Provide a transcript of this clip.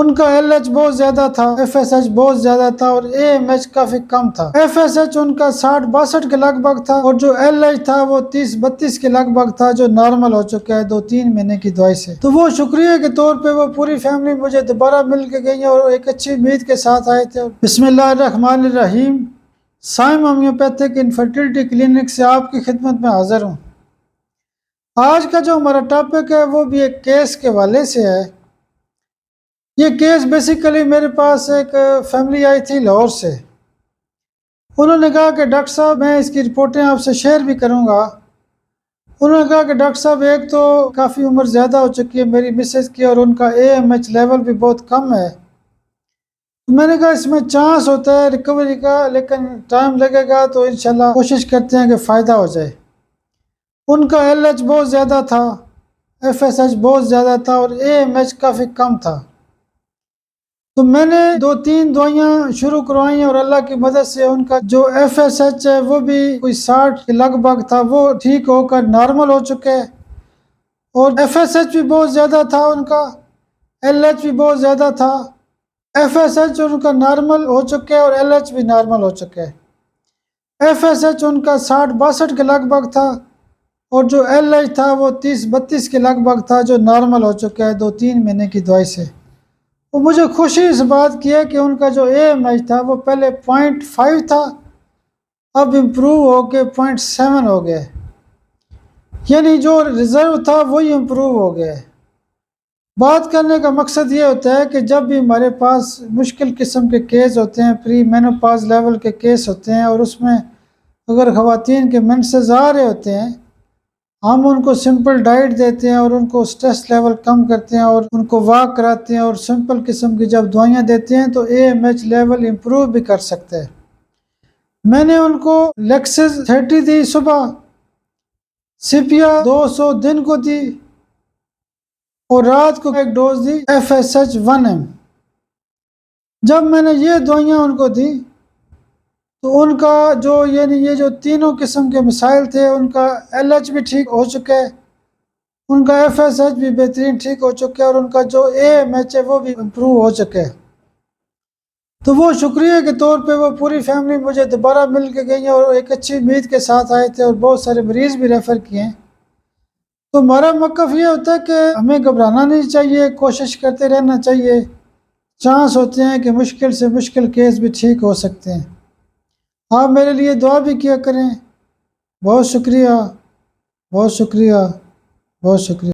ان کا LH بہت زیادہ تھا، FSH بہت زیادہ تھا اور AMH کافی کم تھا۔ FSH ان کا 60-62 کے لگ بھگ تھا اور جو LH تھا وہ 30-32 کے لگ بھگ تھا، جو نارمل ہو چکا ہے 2-3 مہینے کی دوائی سے۔ تو وہ شکریہ کے طور پہ وہ پوری فیملی مجھے دوبارہ مل کے گئی اور ایک اچھی امید کے ساتھ آئے تھے۔ بسم اللہ الرحمن الرحیم۔ سائم ہومیوپیتھک انفرٹیلٹی کلینک سے آپ کی خدمت میں حاضر ہوں۔ آج کا جو ہمارا ٹاپک ہے وہ بھی ایک کیس کے حوالے سے ہے۔ یہ کیس بیسیکلی میرے پاس ایک فیملی آئی تھی لاہور سے۔ انہوں نے کہا کہ ڈاکٹر صاحب میں اس کی رپورٹیں آپ سے شیئر بھی کروں گا۔ انہوں نے کہا کہ ڈاکٹر صاحب ایک تو کافی عمر زیادہ ہو چکی ہے میری مسز کی اور ان کا AMH لیول بھی بہت کم ہے۔ میں نے کہا اس میں چانس ہوتا ہے ریکوری کا، لیکن ٹائم لگے گا تو انشاءاللہ کوشش کرتے ہیں کہ فائدہ ہو جائے۔ ان کا LH بہت زیادہ تھا، FSH بہت زیادہ تھا اور AMH کافی کم تھا۔ تو میں نے 2-3 دوائیاں شروع کروائیں اور اللہ کی مدد سے ان کا جو FSH ہے وہ بھی کوئی 60 کے لگ بھگ تھا، وہ ٹھیک ہو کر نارمل ہو چکے اور FSH بھی بہت زیادہ تھا ان کا، LH بھی بہت زیادہ تھا۔ FSH ان کا نارمل ہو چکے اور LH بھی نارمل ہو چکے۔ FSH ان کا 60-62 کے لگ بھگ تھا اور جو LH تھا وہ 30-32 کے لگ بھگ تھا، جو نارمل ہو چکا ہے 2-3 مہینے کی دوائی سے۔ وہ مجھے خوشی اس بات کی ہے کہ ان کا جو AMH تھا وہ پہلے 0.5 تھا، اب امپروو ہو کے 0.7 ہو گئے، یعنی جو ریزرو تھا وہی امپروو ہو گئے۔ بات کرنے کا مقصد یہ ہوتا ہے کہ جب بھی ہمارے پاس مشکل قسم کے کیس ہوتے ہیں، پری مینوپاز لیول کے کیس ہوتے ہیں، اور اس میں اگر خواتین کے مینسز آ رہے ہوتے ہیں، ہم ان کو سمپل ڈائٹ دیتے ہیں اور ان کو سٹریس لیول کم کرتے ہیں اور ان کو واک کراتے ہیں اور سمپل قسم کی جب دوائیاں دیتے ہیں تو AMH لیول امپروو بھی کر سکتے ہیں۔ میں نے ان کو لیکسس 30 دی صبح، سپیا 200 دن کو دی اور رات کو ایک ڈوز دی FSH 1M۔ جب میں نے یہ دوائیاں ان کو دی تو ان کا جو یعنی یہ جو تینوں قسم کے مسائل تھے، ان کا LH بھی ٹھیک ہو چکا ہے، ان کا FSH بھی بہترین ٹھیک ہو چکا ہے اور ان کا جو AMH ہے وہ بھی امپروو ہو چکا ہے۔ تو وہ شکریہ کے طور پہ وہ پوری فیملی مجھے دوبارہ مل کے گئی اور ایک اچھی امید کے ساتھ آئے تھے اور بہت سارے مریض بھی ریفر کیے ہیں۔ تو ہمارا موقف یہ ہوتا ہے کہ ہمیں گھبرانا نہیں چاہیے، کوشش کرتے رہنا چاہیے۔ چانس ہوتے ہیں کہ مشکل سے مشکل کیس بھی ٹھیک ہو سکتے ہیں۔ آپ میرے لیے دعا بھی کیا کریں۔ بہت شکریہ، بہت شکریہ، بہت شکریہ۔